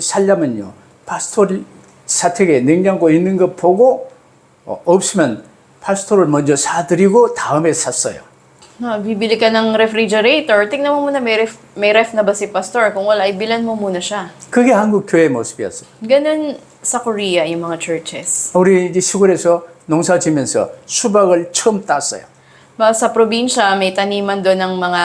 살려면요, 파스토리 사택에 냉장고 있는 거 보고 없으면 파스토를 먼저 사드리고 다음에 샀어요. Bibili ka ng refrigerator, tingnan mo muna may ref na ba si pastor. Kung wala, ibilan mo muna siya. 그게 한국 교회의 모습이었어요. Ganun sa Korea, yung mga churches. 우리 이제 시골에서 농사 지면서 수박을 처음 땄어요. Sa probinsya, may taniman doon ng mga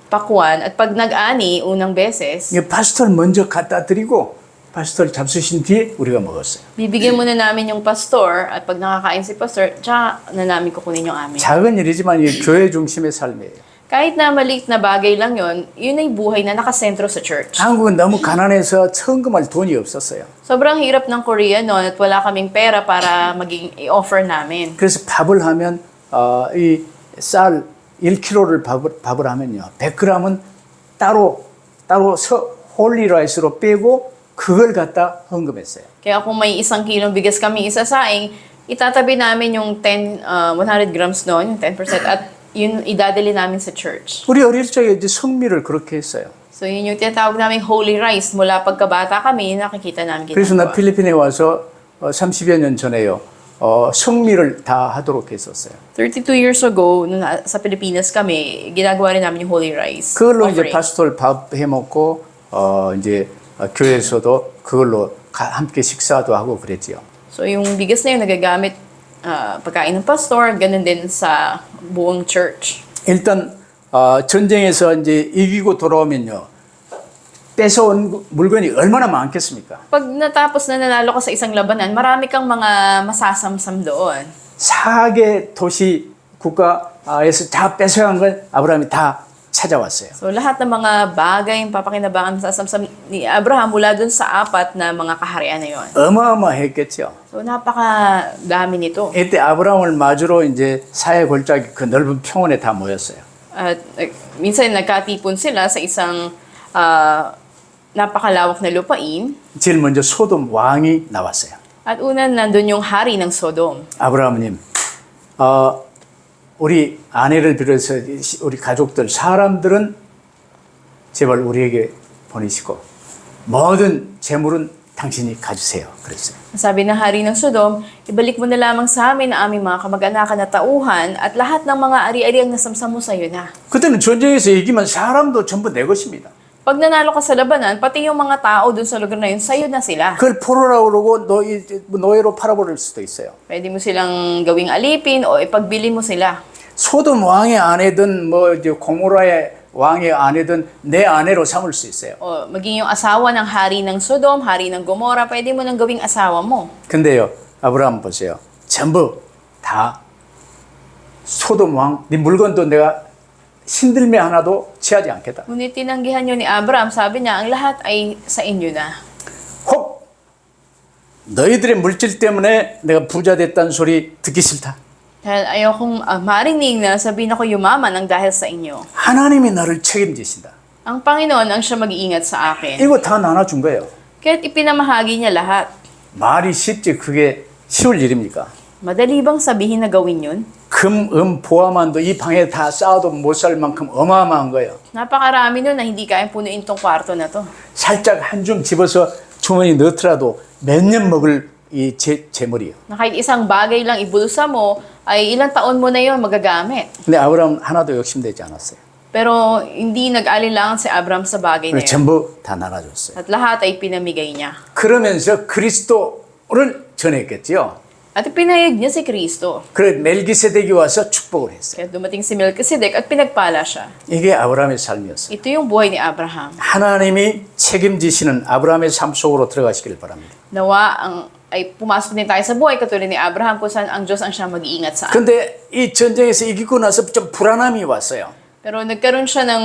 pakwan. At pag nag-ani, unang beses, 이 파스토를 먼저 갖다 드리고 파스토를 잡수신 뒤에 우리가 먹었어요. bibigyan muna namin yung pastor. At pag nakakain si pastor, tsaka na namin kukunin yung amin. 작은 일이지만 이 교회 중심의 삶이에요. Kahit na maliit na bagay lang yun, yun ay buhay na nakasentro sa church. 한국은 너무 가난해서 천금할 돈이 없었어요. Sobrang hirap ng Korea noon at wala kaming pera para maging i-offer namin. 그래서 밥을 하면 이 쌀 1kg를 밥을 하면요. 100g은 따로 홀리라이스로 빼고 그걸 갖다 헌금했어요. Kaya kung may 1 kilong bigas kami isasaing, itatabi namin yung 100 grams noon, yung 10%, at yun idadali namin sa church. 우리 어릴 적에 이제 성미를 그렇게 했어요. So yun yung tinatawag namin holy rice. Mula pagkabata kami, nakikita namin 그래서 나 ginagawa. 필리핀에 와서 30여 년 전에요. 성미를 다 하도록 했었어요. 32 years ago, nung sa Pilipinas kami, ginagawa rin namin yung holy rice. 그걸로 이제 offering. 파스토를 밥 해 먹고 이제 교회에서도 그걸로 함께 식사도 하고 그랬지요. So yung bigas na yun nagagamit pagkain ng pastor, ganun din sa buong church. 일단 전쟁에서 이제 이기고 돌아오면요. 뺏어온 물건이 얼마나 많겠습니까? Pag natapos na nanalo ka sa isang labanan, marami kang mga masasamsam doon. 4개 도시 국가에서 다 뺏어간 걸 아브라함이 다 찾아왔어요. So lahat ng mga bagay, papakinabangan masasamsam ni Abraham mula doon sa 4 na mga kaharian na yon. 어마어마했겠죠. So napakadami nito. 이때 아브라함을 맞으러 이제 사해 골짜기 그 넓은 평원에 다 모였어요. At minsan nagkatipon sila sa isang napakalawak na lupain. 제일 먼저 소돔 왕이 나왔어요. At una nandun yung hari ng Sodom. 아브라함님, 우리 아내를 비롯해서 우리 가족들, 사람들은 제발 우리에게 보내시고 모든 재물은 당신이 가주세요. 그랬어요. Sabi ng hari ng Sodom, ibalik mo na lamang sa amin ang aming mga kamag-anakan na tauhan at lahat ng mga ari-ariang nasamsam mo sa iyo na. 그때는 전쟁에서 이기면 사람도 전부 내 것입니다. Pag nanalo ka sa labanan, pati yung mga tao dun sa lugar na yun, sa'yo na sila. 그걸 포로라고 그러고 노예로 팔아버릴 수도 있어요. Pwede mo silang gawing alipin o ipagbili mo sila. 소돔 왕의 아내든 뭐 이제 고모라의 왕의 아내든 내 아내로 삼을 수 있어요. O maging yung asawa ng hari ng Sodom, hari ng Gomora, pwede mo nang gawing asawa mo. 근데요, 아브라함 보세요. 전부 다 소돔 왕, 네 물건도 내가 신들매 하나도 취하지 않겠다. Ngunit tinanggihan yun ni Abraham, sabi niya, ang lahat ay sa inyo na. 혹 너희들의 물질 때문에 내가 부자 됐다는 소리 듣기 싫다. Dahil ayokong marinig na sabihin ako yumaman ang dahil sa inyo. 하나님이 나를 책임지신다. Ang Panginoon ang siya mag-iingat sa akin. 이거 다 나눠준 거예요. Kaya't ipinamahagi niya lahat. 말이 쉽지 그게 쉬울 일입니까? Madali bang sabihin na gawin yun? 금, 보아만도 이 방에 다 쌓아도 못 살 만큼 어마어마한 거예요. Napakarami nun na hindi kayang punuin tong kwarto na to. 살짝 한 줌 집어서 주머니 넣더라도 몇 년 먹을 이 재물이에요. Na kahit isang bagay lang ibulsa mo, ay ilang taon mo na yon magagamit. 근데 아브라함은 하나도 욕심되지 않았어요. Pero hindi nag-alinlangan si Abraham sa bagay na yun. 전부 다 나눠줬어요. At lahat ay pinamigay niya. 그러면서 그리스도를 전했겠지요. At ipinahayag niya si Kristo. 그래 멜기세덱이 와서 축복을 했어요. Kaya dumating si Melchizedek at pinagpala siya. 이게 아브라함의 삶이었어요. Ito yung buhay ni Abraham. 하나님이 책임지시는 아브라함의 삶 속으로 들어가시길 바랍니다. Nawa ay pumasok din tayo sa buhay katulad ni Abraham kung saan ang Diyos ang siyang mag-iingat sa atin. 근데 이 전쟁에서 이기고 나서 좀 불안함이 왔어요. Pero nagkaroon siya ng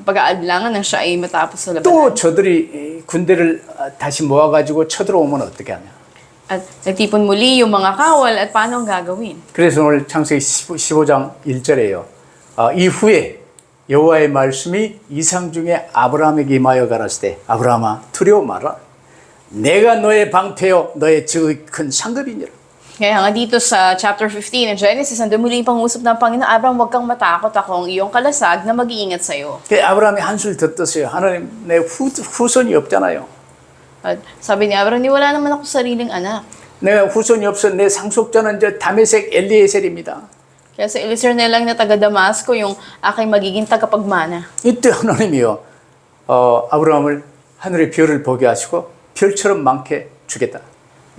pag-aalangan nang siya ay matapos sa labanan. 또 저들이 군대를 다시 모아가지고 쳐들어오면 어떻게 하냐. At nagtipon muli yung mga kawal at paano ang gagawin. 그래서 오늘 창세기 15장 1절에요. 이후에 여호와의 말씀이 이상 중에 아브라함에게 임하여 가라사대 아브라함아 두려워 마라. 내가 너의 방패요 너의 지극히 큰 상급이니라. Kaya nga dito sa chapter 15 ng Genesis, nandun muli yung pangusap ng Panginoon, Abraham, huwag kang matakot, ako ang iyong kalasag na mag-iingat sa'yo. 아브라함이 한술 더 떴어요. 하나님 내 후손이 없잖아요. At sabi ni Abraham, wala naman ako sariling anak. 내가 후손이 없어 내 상속자는 저 다메섹 엘리에셀입니다. Kaya sa Eliezer na lang na taga Damasco, yung aking magiging tagapagmana. 이때 하나님이요 아브라함을 하늘의 별을 보게 하시고 별처럼 많게 주겠다.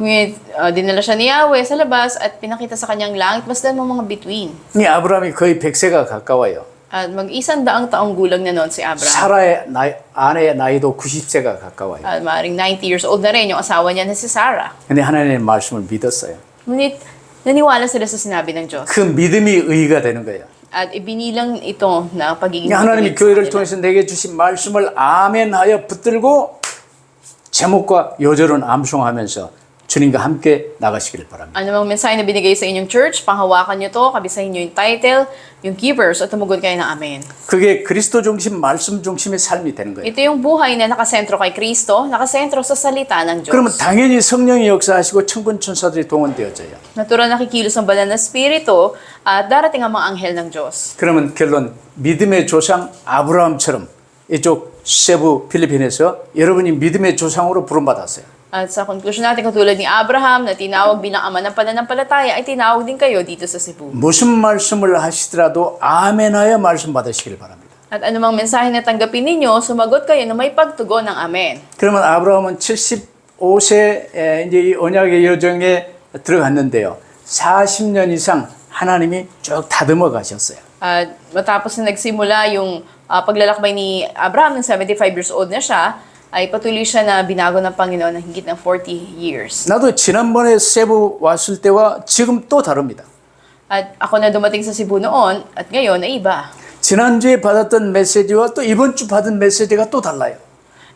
Ngunit dinala siya ni Yahweh sa labas at pinakita sa kanyang langit, masdan mo mga bituin. 이 아브라함이 거의 100세가 가까워요. At mag-100 taong gulang na noon si Abraham. 사라의 아내의 나이도 90세가 가까워요. At maaaring 90 years old na rin yung asawa niya na si Sarah. 근데 하나님의 말씀을 믿었어요. Ngunit naniwala sila sa sinabi ng Diyos. 그 믿음이 의가 되는 거예요. At ibinilang ito na pagiging 하나님이 matuwid sa 교회를 kanila. 통해서 내게 주신 말씀을 아멘하여 붙들고 제목과 요절은 암송하면서 주님과 함께 나가시기를 바랍니다. Ano mang mensahe na binigay sa inyong church, panghawakan nyo to, kabisahin nyo yung title, yung key verse, at tumugod kayo ng amen. 그게 그리스도 중심, 말씀 중심의 삶이 되는 거예요. Ito yung buhay na nakasentro kay Kristo, nakasentro sa salita ng Diyos. 그러면 당연히 성령이 역사하시고 천군 천사들이 동원되어져요. Natural na kikilos ang banal na spirito at darating ang mga anghel ng Diyos. 그러면 결론 믿음의 조상 아브라함처럼 이쪽 세부 필리핀에서 여러분이 믿음의 조상으로 부름받았어요. At sa conclusion natin, katulad ni Abraham na tinawag bilang ama ng pananampalataya, ay tinawag din kayo dito sa Cebu. 무슨 말씀을 하시더라도 아멘하여 말씀 받으시길 바랍니다. At anumang mensahe na tanggapin ninyo, sumagot kayo na may pagtugon ng amen. 그러면 아브라함은 75세 이제 이 언약의 여정에 들어갔는데요. 40년 이상 하나님이 쭉 다듬어 가셨어요. At matapos na nagsimula yung paglalakbay ni Abraham ng 75 years old na siya, ay patuloy siya na binago ng Panginoon ng higit ng 40 years. 나도 지난번에 세부 왔을 때와 지금 또 다릅니다. At ako na dumating sa Cebu noon, at ngayon ay iba. 지난주에 받았던 메시지와 또 이번 주 받은 메시지가 또 달라요.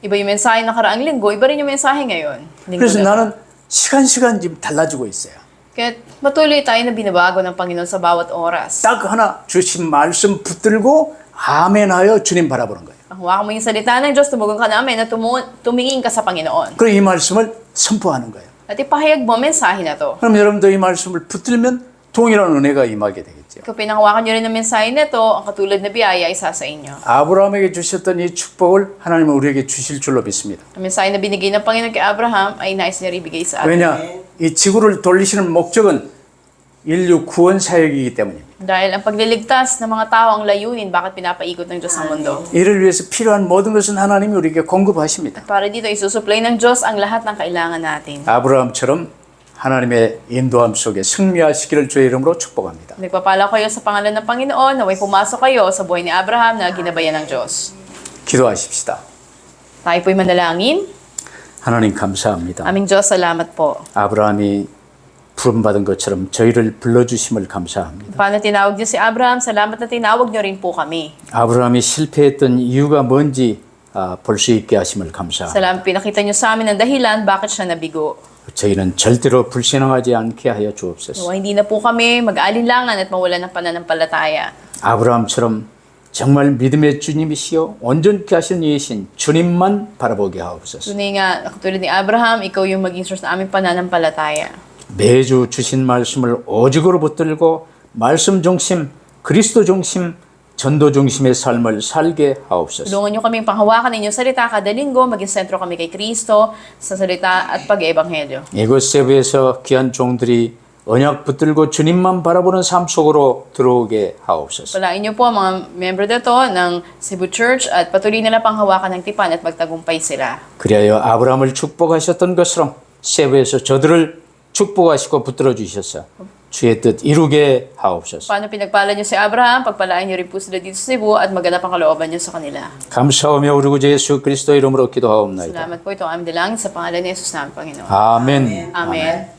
Iba yung mensahe nakaraang linggo, iba rin yung mensahe ngayon. Linggo 그래서 na. 나는 시간 지금 달라지고 있어요. Kaya patuloy tayo na binabago ng Panginoon sa bawat oras. 딱 하나 주신 말씀 붙들고 아멘하여 주님 바라보는 거예요. Hawakan mo yung salita ng Diyos, tumugon ka namin na tumingin ka sa Panginoon. 그리고 이 말씀을 선포하는 거예요. At ipahayag mo ang mensahe na to. 그럼 여러분도 이 말씀을 붙들면 동일한 은혜가 임하게 되겠죠. Kung pinanghawakan nyo rin ang mensahe na to, ang katulad na biyaya isa sa inyo. 아브라함에게 주셨던 이 축복을 하나님은 우리에게 주실 줄로 믿습니다. Ang mensahe na binigay ng Panginoon kay Abraham ay nais niya rin ibigay sa atin. 왜냐? 이 지구를 돌리시는 목적은 인류 구원 사역이기 때문입니다. Dahil ang pagliligtas ng mga tao ang layunin bakit pinapaikot ng Diyos ang mundo. 이를 위해서 필요한 모든 것은 하나님이 우리에게 공급하십니다. Para dito isusupply ng Diyos ang lahat ng kailangan natin. 아브라함처럼 하나님의 인도함 속에 승리하시기를 주의 이름으로 축복합니다. Nagpapala kayo sa pangalan ng Panginoon, naway pumasok kayo sa buhay ni Abraham na ginabayan ng Diyos. 기도하십시다. Tayo po'y manalangin. 하나님 감사합니다. Aming Diyos, salamat po. 아브라함이 부름받은 것처럼 저희를 불러주심을 감사합니다. Paano tinawag niyo si Abraham? Salamat na tinawag niyo rin po kami. 아브라함이 실패했던 이유가 뭔지 볼 수 있게 하심을 감사합니다. Salamat pinakita niyo sa amin ang dahilan bakit siya nabigo. 저희는 절대로 불신앙하지 않게 하여 주옵소서. Nawa hindi na po kami mag-aalinlangan at mawala ng pananampalataya. 아브라함처럼 정말 믿음의 주님이시여 온전케 하신 이신 주님만 바라보게 하옵소서. Tunay nga, katulad ni Abraham, ikaw yung maging source na aming pananampalataya. 매주 주신 말씀을 오직으로 붙들고 말씀 중심, 그리스도 중심, 전도 중심의 삶을 살게 하옵소서. Tulungan niyo kaming panghawakan ng inyong salita kada linggo, maging sentro kami kay Kristo sa salita at pag-ebanghelyo. 이곳 세부에서 귀한 종들이 언약 붙들고 주님만 바라보는 삶 속으로 들어오게 하옵소서. Palain niyo po ang mga member dito ng Cebu Church at patuloy nila panghawakan ng tipan at magtagumpay sila. 그리하여 아브라함을 축복하셨던 것처럼 세부에서 저들을 축복하시고 붙들어 주셔서 주의 뜻 이루게 하옵소서. Paano pinagpala niyo si Abraham, pagpalain niyo rin po sila dito sa Cebu at maganap ang kalooban niyo sa kanila. 감사하며 우리 구주 예수 그리스도 이름으로 기도하옵나이다. Salamat po, ito ang aming dalangin sa pangalan ni Jesus namin, Panginoon. 아멘. Amen.